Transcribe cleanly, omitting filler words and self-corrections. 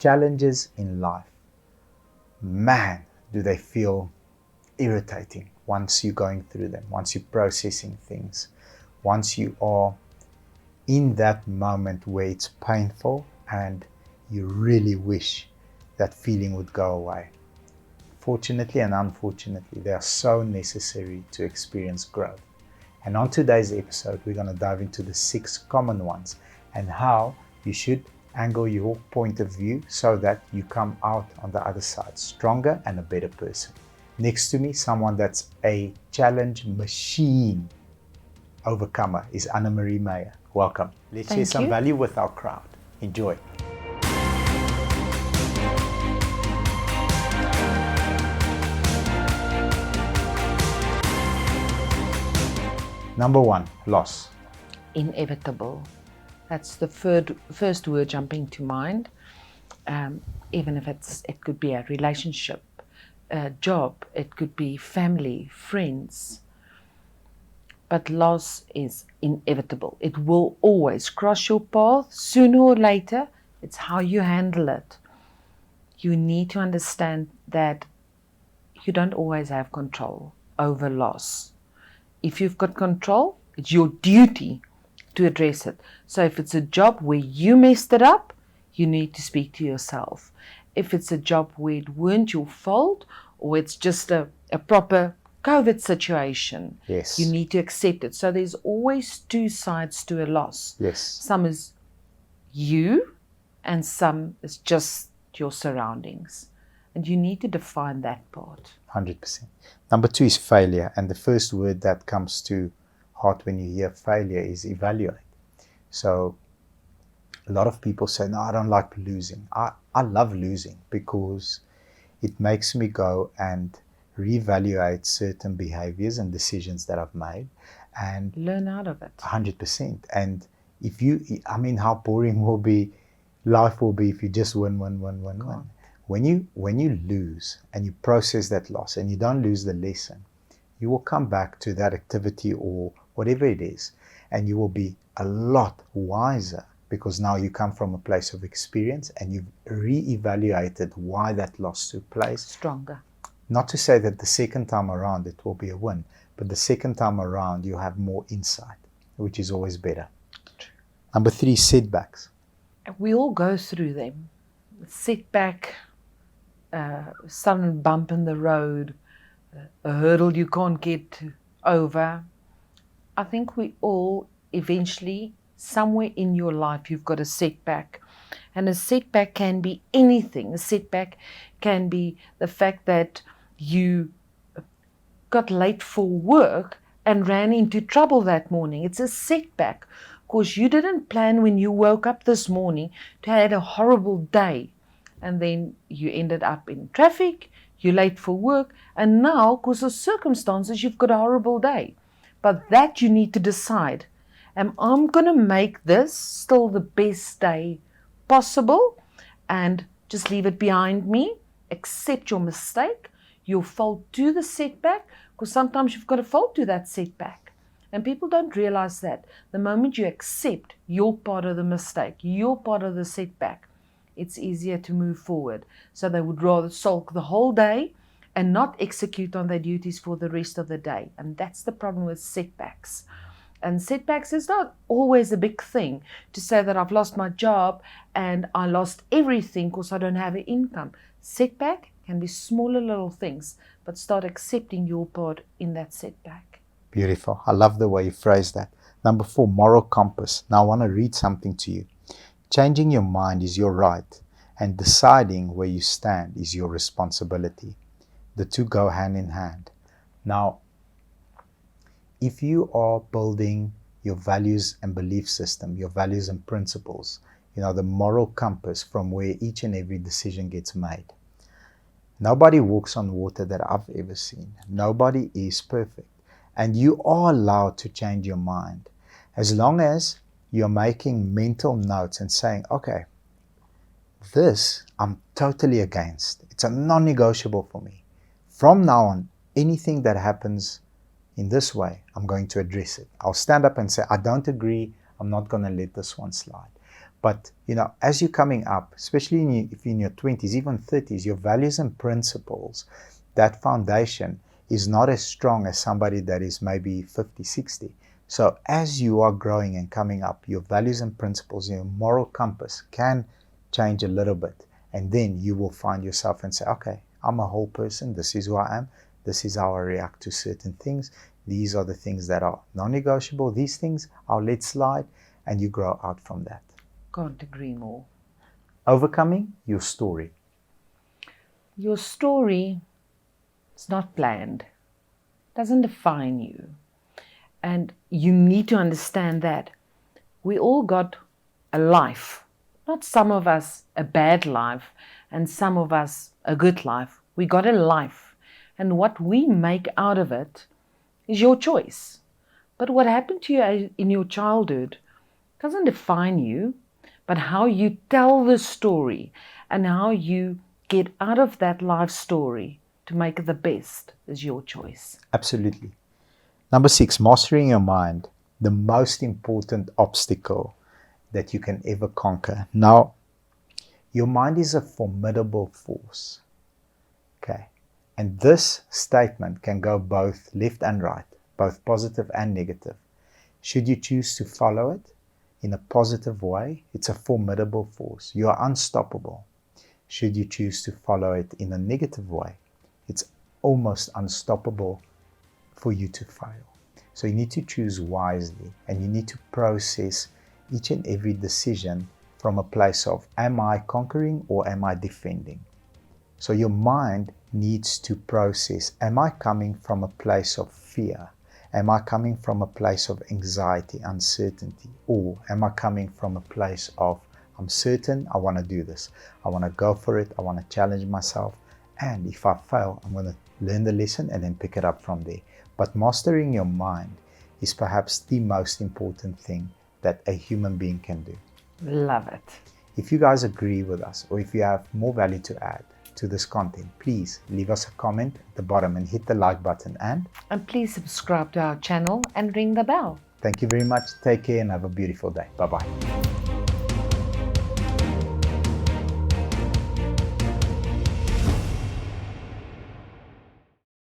challenges in life, man, do they feel irritating once you're going through them, once you're processing things, once you are in that moment where it's painful and you really wish that feeling would go away. Fortunately and unfortunately, they are so necessary to experience growth. And on today's episode, we're going to dive into the 6 common ones and how you should angle your point of view so that you come out on the other side stronger and a better person. Next to me, someone that's a challenge machine overcomer is Anna Marie Meyer. Welcome. Let's share some value with our crowd. Enjoy. Number 1, loss. Inevitable. That's the first word jumping to mind. Even if it could be a relationship, a job, it could be family, friends. But loss is inevitable. It will always cross your path sooner or later. It's how you handle it. You need to understand that you don't always have control over loss. If you've got control, it's your duty to address it. So if it's a job where you messed it up, you need to speak to yourself. If it's a job where it weren't your fault, or it's just a proper COVID situation, yes, you need to accept it. So there's always 2 sides to a loss. Yes. Some is you, and some is just your surroundings. And you need to define that part. 100%. Number 2 is failure. And the first word that comes to heart when you hear failure is evaluate. So a lot of people say, no, I don't like losing. I love losing because it makes me go and reevaluate certain behaviors and decisions that I've made and learn out of it. 100%. And if you, I mean, how boring life will be if you just win. When you lose and you process that loss and you don't lose the lesson, you will come back to that activity or whatever it is, and you will be a lot wiser because now you come from a place of experience and you've re-evaluated why that loss took place. Stronger. Not to say that the second time around it will be a win, but the second time around you have more insight, which is always better. True. Number 3, setbacks. We all go through them. Setback, sudden bump in the road, a hurdle you can't get over. I think we all eventually, somewhere in your life, you've got a setback. And a setback can be anything. A setback can be the fact that you got late for work and ran into trouble that morning. It's a setback because you didn't plan when you woke up this morning to have a horrible day. And then you ended up in traffic, you're late for work, and now, because of circumstances, you've got a horrible day. But that you need to decide, am I going to make this still the best day possible and just leave it behind me, accept your mistake, your fault to the setback, because sometimes you've got a fault to that setback. And people don't realize that. The moment you accept your part of the mistake, your part of the setback, it's easier to move forward. So they would rather sulk the whole day and not execute on their duties for the rest of the day. And that's the problem with setbacks. And setbacks is not always a big thing to say that I've lost my job and I lost everything because I don't have an income. Setback can be smaller little things, but start accepting your part in that setback. Beautiful. I love the way you phrase that. Number 4, moral compass. Now I want to read something to you. Changing your mind is your right, and deciding where you stand is your responsibility. The 2 go hand in hand. Now, if you are building your values and belief system, your values and principles, the moral compass from where each and every decision gets made. Nobody walks on water that I've ever seen. Nobody is perfect. And you are allowed to change your mind as long as you're making mental notes and saying, okay, this I'm totally against. It's a non-negotiable for me. From now on, anything that happens in this way, I'm going to address it. I'll stand up and say, I don't agree. I'm not going to let this one slide. But, as you're coming up, especially if you're in your 20s, even 30s, your values and principles, that foundation is not as strong as somebody that is maybe 50, 60. So as you are growing and coming up, your values and principles, your moral compass can change a little bit. And then you will find yourself and say, okay, I'm a whole person. This is who I am. This is how I react to certain things. These are the things that are non-negotiable. These things I'll let slide, and you grow out from that. Can't agree more. Overcoming your story. Your story is not planned, doesn't define you. And you need to understand that we all got a life. Not some of us a bad life and some of us a good life. We got a life. And what we make out of it is your choice. But what happened to you in your childhood doesn't define you, but how you tell the story and how you get out of that life story to make it the best is your choice. Absolutely. Number 6, mastering your mind, the most important obstacle that you can ever conquer. Now, your mind is a formidable force. Okay. And this statement can go both left and right, both positive and negative. Should you choose to follow it in a positive way, it's a formidable force. You are unstoppable. Should you choose to follow it in a negative way, it's almost unstoppable for you to fail. So you need to choose wisely, and you need to process each and every decision from a place of, am I conquering or am I defending? So your mind needs to process, am I coming from a place of fear? Am I coming from a place of anxiety, uncertainty? Or am I coming from a place of, I'm certain I want to do this. I want to go for it. I want to challenge myself. And if I fail, I'm going to learn the lesson and then pick it up from there. But mastering your mind is perhaps the most important thing that a human being can do. Love it. If you guys agree with us, or if you have more value to add to this content, please leave us a comment at the bottom and hit the like button. And please subscribe to our channel and ring the bell. Thank you very much. Take care and have a beautiful day. Bye-bye.